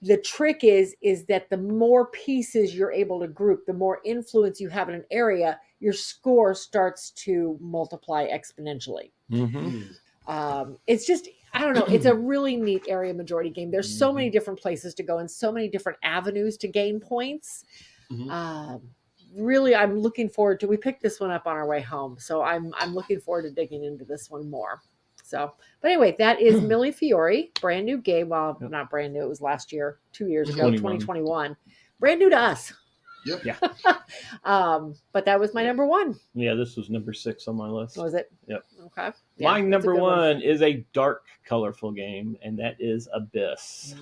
The trick is that the more pieces you're able to group, the more influence you have in an area, your score starts to multiply exponentially. It's just, I don't know. It's a really neat area majority game. There's so many different places to go and so many different avenues to gain points. Really, I'm looking forward to, we picked this one up on our way home. So I'm looking forward to digging into this one more. So, but anyway, that is Millie Fiore, brand new game. Well, not brand new. It was last year, 2 years ago, 2021. Brand new to us. Yep. Yeah. But that was my number one. Yeah, this was number 6 on my list. Was it? Yep. Okay. Yeah, my number one is a dark, colorful game, and that is Abyss.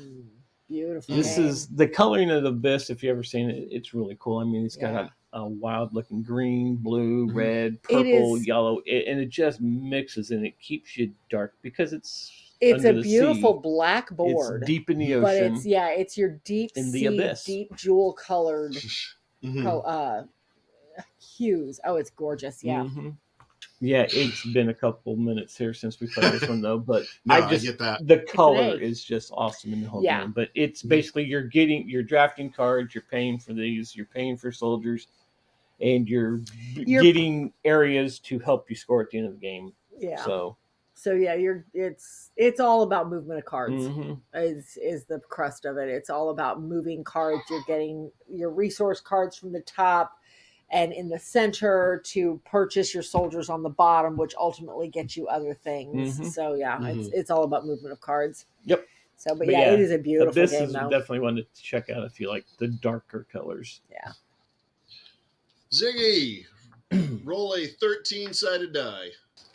Beautiful. This is the coloring of Abyss. If you've ever seen it, it's really cool. I mean, it's got a wild looking green, blue, red, purple, yellow, and it just mixes and it keeps you dark because it's a beautiful black board. It's deep in the ocean. But it's your deep in sea, the abyss, deep jewel colored hues. Oh, it's gorgeous. Yeah. Yeah, it's been a couple minutes here since we played this one though, but I get that. The color is just awesome in the whole game. But it's basically you're drafting cards, you're paying for these, you're paying for soldiers, and you're getting areas to help you score at the end of the game. Yeah. So yeah, it's all about movement of cards. Is the crust of it. It's all about moving cards. You're getting your resource cards from the top and in the center to purchase your soldiers on the bottom, which ultimately gets you other things. So it's all about movement of cards. Yep. So, but it is a beautiful game. This is definitely one to check out if you like the darker colors. Yeah. Ziggy, roll a 13-sided die.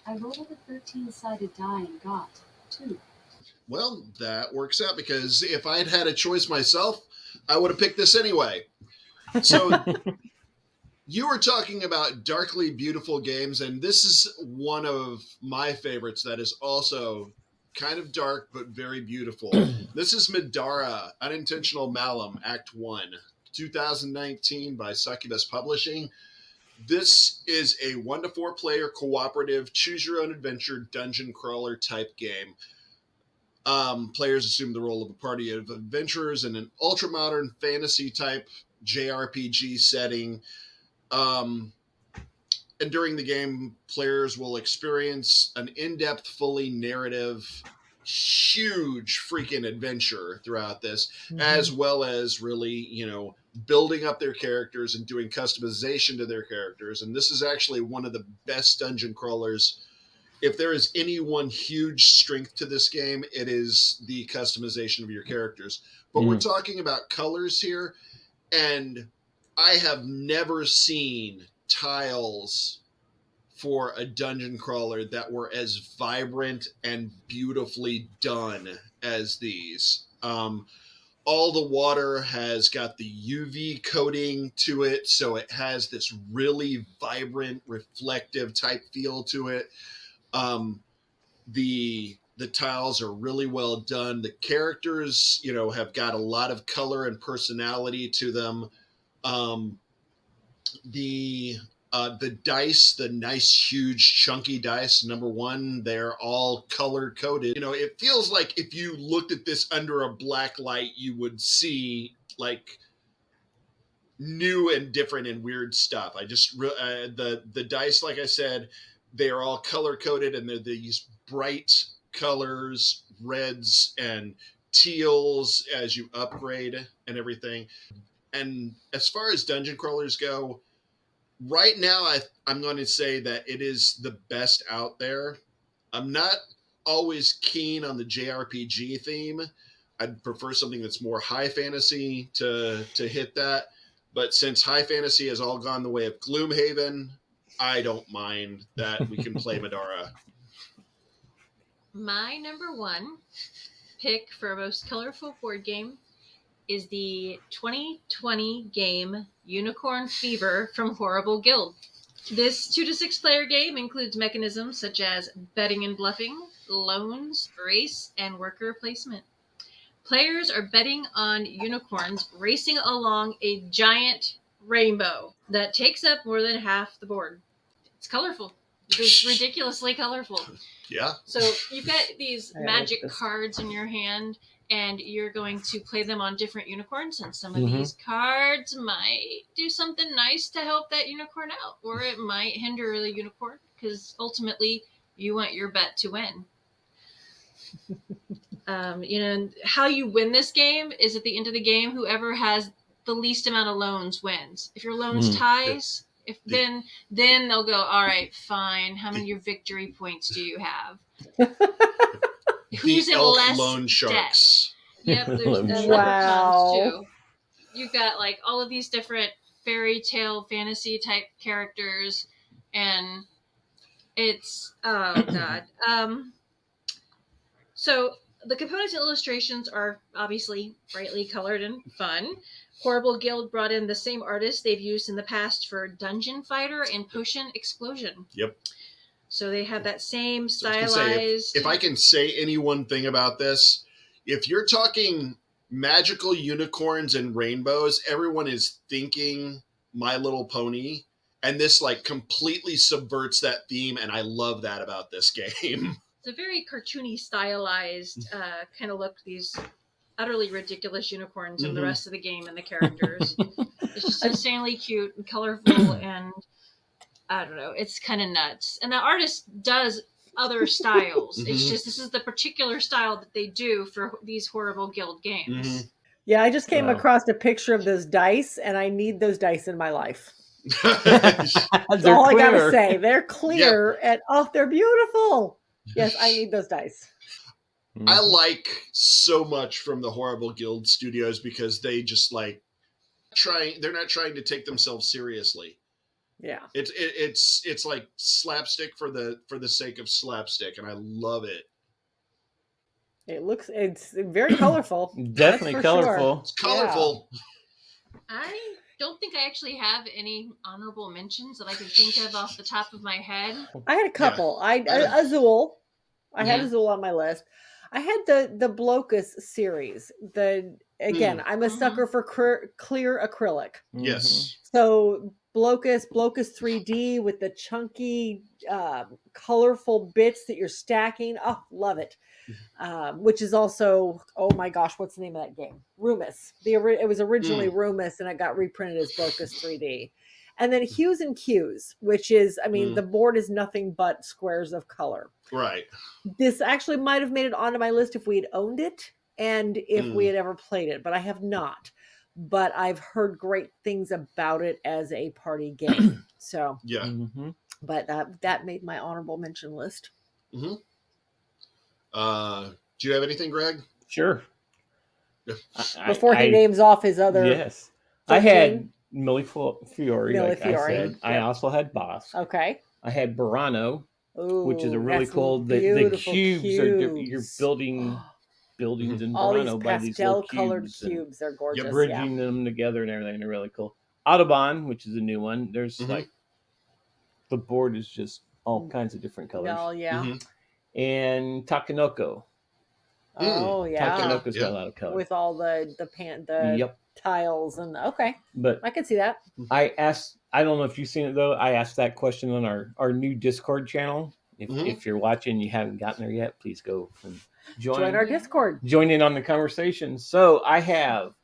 I rolled a 13-sided die and got 2. Well, that works out because if I'd had a choice myself, I would have picked this anyway. So you were talking about darkly beautiful games, and this is one of my favorites that is also kind of dark but very beautiful. This is Midara, Unintentional Malum, Act 1, 2019 by Succubus Publishing. This is a 1 to 4 player cooperative choose your own adventure dungeon crawler type game. Players assume the role of a party of adventurers in an ultra modern fantasy type JRPG setting. And during the game, players will experience an in-depth, fully narrative huge freaking adventure throughout this, as well as really, building up their characters and doing customization to their characters. And this is actually one of the best dungeon crawlers. If there is any one huge strength to this game, it is the customization of your characters. But we're talking about colors here, and I have never seen tiles for a dungeon crawler that were as vibrant and beautifully done as these. All the water has got the UV coating to it, so it has this really vibrant, reflective type feel to it. The tiles are really well done. The characters, have got a lot of color and personality to them. The dice, the nice, huge, chunky dice, number one, they're all color coded. It feels like if you looked at this under a black light, you would see like new and different and weird stuff. The dice, like I said, they are all color coded, and they're these bright colors, reds and teals as you upgrade and everything. And as far as dungeon crawlers go, right now I'm going to say that it is the best out there. I'm not always keen on the JRPG theme. I'd prefer something that's more high fantasy to hit that. But since high fantasy has all gone the way of Gloomhaven, I don't mind that we can play Madara. My number one pick for most colorful board game is the 2020 game Unicorn Fever from Horrible Guild. This 2 to 6 player game includes mechanisms such as betting and bluffing, loans, race, and worker placement. Players are betting on unicorns racing along a giant rainbow that takes up more than half the board. It's colorful. It is ridiculously colorful. Yeah. So you've got these magic cards in your hand, and you're going to play them on different unicorns, and some of these cards might do something nice to help that unicorn out, or it might hinder the unicorn, because ultimately you want your bet to win. How you win this game is at the end of the game, whoever has the least amount of loans wins. If your loans ties, then they'll go, all right, fine. How many of your victory points do you have? Who's the in elf less loan sharks. Debt? Yep, there's leprechauns too. You've got like all of these different fairy tale fantasy type characters, and it's oh god. So the components and illustrations are obviously brightly colored and fun. Horrible Guild brought in the same artists they've used in the past for Dungeon Fighter and Potion Explosion. Yep. So they have that same stylized... if I can say any one thing about this, if you're talking magical unicorns and rainbows, everyone is thinking My Little Pony, and this like completely subverts that theme, and I love that about this game. It's a very cartoony, stylized kind of look. These utterly ridiculous unicorns and the rest of the game and the characters. It's just insanely cute and colorful, and I don't know, it's kind of nuts. And the artist does other styles. It's just this is the particular style that they do for these Horrible Guild games. Yeah, I just came across a picture of those dice, and I need those dice in my life. That's all I gotta say. They're clear and they're beautiful. Yes, I need those dice. I like so much from the Horrible Guild studios because they just like they're not trying to take themselves seriously. Yeah. It's like slapstick for the sake of slapstick, and I love it. It's very colorful. Definitely colorful. Sure. It's colorful. Yeah. I don't think I actually have any honorable mentions that I can think of off the top of my head. I had a couple. Azul. I had Azul on my list. I had the Blocus series. I'm a sucker for clear acrylic. Yes. So Blocus 3D with the chunky, colorful bits that you're stacking. Oh, love it. Which is also, oh my gosh, what's the name of that game? Rumus. It was originally Rumus, and it got reprinted as Blocus 3D. And then Hues and Cues, which is, I mean, Mm. the board is nothing but squares of color. Right. This actually might have made it onto my list if we had owned it and if we Mm. had ever played it, but I have not. But I've heard great things about it as a party game. So, Yeah. Mm-hmm. but that made my honorable mention list. Mm-hmm. Do you have anything, Greg? Sure. Yeah. Before he names off his other Yes. I had 13. Millefiori, like I Millefiori, said. I yep. also had Boss. Okay. I had Burano, which is a Ooh, really that's cool. The beautiful cubes are different. You're cubes. building buildings in All these Burano by these little pastel-colored cubes and cubes. They're gorgeous. Yeah. bridging them together and everything. They're really cool. Audubon, which is a new one. There's Mhm. like the board is just all kinds of different colors. Oh, yeah. Mhm. And Takanoko. Oh, yeah. Takanoko's Yeah. got a lot of colors. With all the Yep. tiles and okay, But I could see that. I asked, I don't know if you've seen it though. I asked that question on our new Discord channel. If you're watching and you haven't gotten there yet, please go and Join our Discord. join in on the conversation. So I have,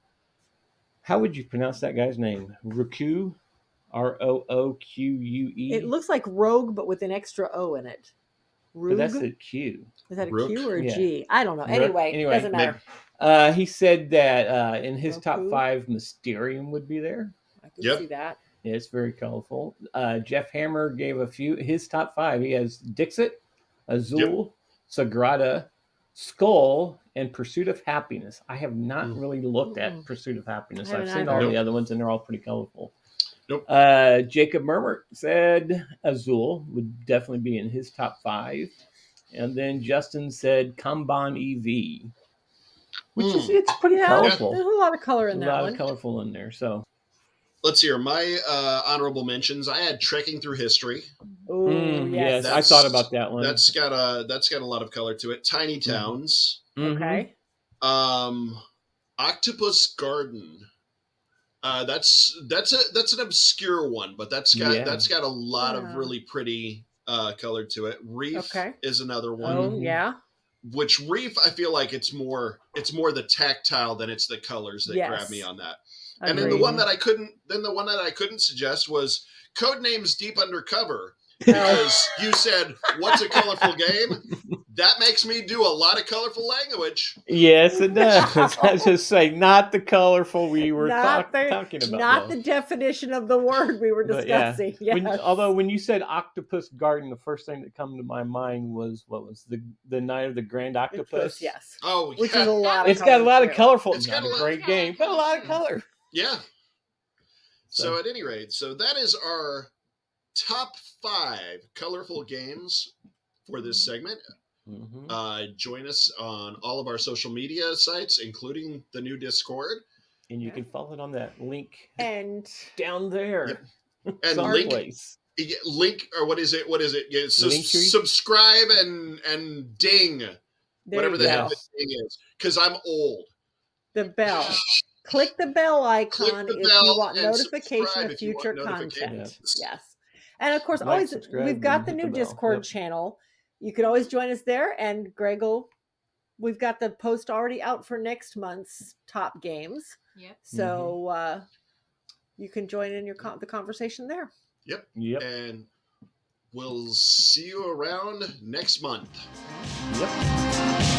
how would you pronounce that guy's name? Roku, Rooque. It looks like Rogue, but with an extra O in it. But that's Rogue? a Q. Is that a Rook? Q or a Yeah. G? I don't know. Rook. Anyway, doesn't matter. He said that in his top Roku? 5, Mysterium would be there. I could Yep. see that. Yeah, it's very colorful. Jeff Hammer gave his top 5. He has Dixit, Azul, Sagrada, Skull, and Pursuit of Happiness. I have not really looked at Pursuit of Happiness. I I've haven't seen all either. the other ones, and they're all pretty colorful. Nope. Jacob Murmert said Azul would definitely be in his top 5. And then Justin said Kanban EV, which is it's pretty colorful. There's a lot of color in a that lot one. of colorful in there. So Let's see here. My honorable mentions. I had Trekking Through History. Ooh, yes, yes. I thought about that one. That's got a lot of color to it. Tiny Towns. Mhm. Okay. Octopus Garden. That's an obscure one, but that's got a lot of really pretty color to it. Reef is another one. Oh yeah. Which Reef, I feel like it's more the tactile than it's the colors that grab me on that. And then the one that I couldn't suggest was Codenames Deep Undercover. Because you said, what's a colorful game? That makes me do a lot of colorful language. Yes, it does. I just say, not the colorful we were talking about. Not the definition of the word we were discussing. Yeah. Yes. Although when you said Octopus Garden, the first thing that came to my mind was, what was the Night of the Grand Octopus? Yes. Oh, yeah. Which is a lot of It's got a lot of colorful. It's not got a great game, but a lot of color. Yeah. So at any rate, that is our top 5 colorful games for this segment. Join us on all of our social media sites, including the new Discord. And you can follow it on that link and down there. Yep. And link, or what is it? Yeah, so subscribe and ding, whatever the heck the ding is, because I'm old. The bell. Click the bell icon if you want notification of future content. Yes. And of course, always we've got the new Discord channel. You can always join us there. And Greg we've got the post already out for next month's top games. Yep. So you can join in the conversation there. Yep. And we'll see you around next month. Yep.